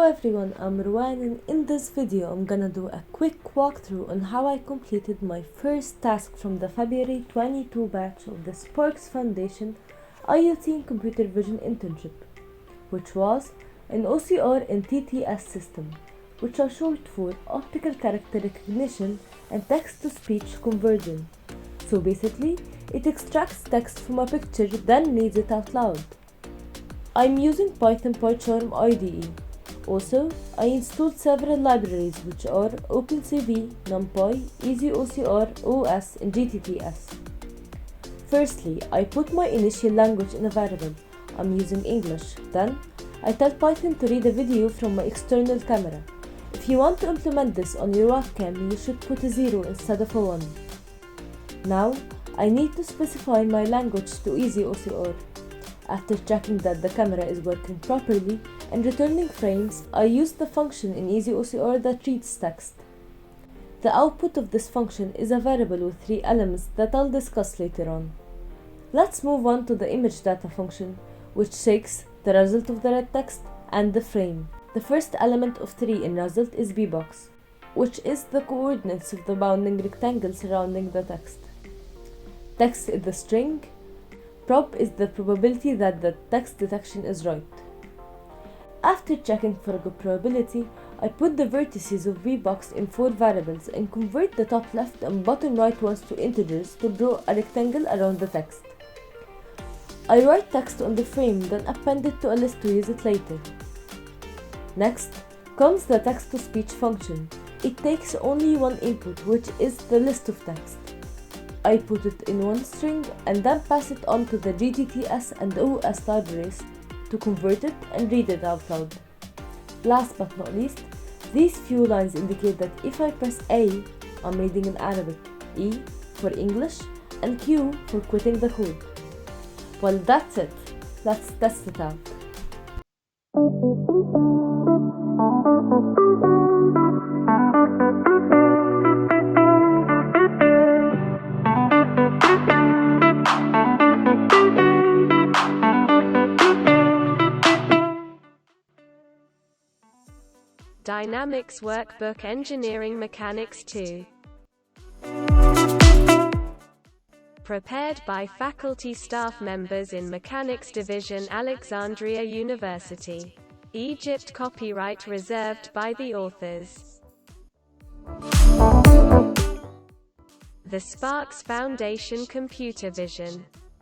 everyone, I'm Marwan, and in this video I'm gonna do a quick walkthrough on how I completed my first task from the February 22 batch of the Sparks Foundation IoT and Computer Vision internship, which was an OCR and TTS system, which are short for Optical Character Recognition and Text-to-Speech Conversion. So basically, it extracts text from a picture then reads it out loud. I'm using Python PyCharm IDE. Also, I installed several libraries which are OpenCV, NumPy, easyocr, OS, and GTTS. Firstly, I put my initial language in a variable. I'm using English. Then, I tell Python to read a video from my external camera. If you want to implement this on your webcam, you should put a 0 instead of a 1. Now, I need to specify my language to easyocr. After checking that the camera is working properly and returning frames, I use the function in easyocr that reads text. The output of this function is a variable with 3 elements that I'll discuss later on. Let's move on to the image data function, which takes the result of the red text and the frame. The first element of 3 in result is bbox, which is the coordinates of the bounding rectangle surrounding the text. Text is the string. Prob is the probability that the text detection is right. After checking for a good probability, I put the vertices of bbox in 4 variables and convert the top left and bottom right ones to integers to draw a rectangle around the text. I write text on the frame, then append it to a list to use it later. Next comes the text-to-speech function. It takes only one input, which is the list of text. I put it in one string and then pass it on to the GTTS and OS libraries to convert it and read it out loud. Last but not least, these few lines indicate that if I press A, I'm reading in Arabic, E for English, and Q for quitting the code. Well, that's it. Let's test it out. Dynamics Workbook Engineering Mechanics 2. Prepared by faculty staff members in Mechanics Division, Alexandria University, Egypt. Copyright reserved by the authors. The Sparks Foundation Computer Vision.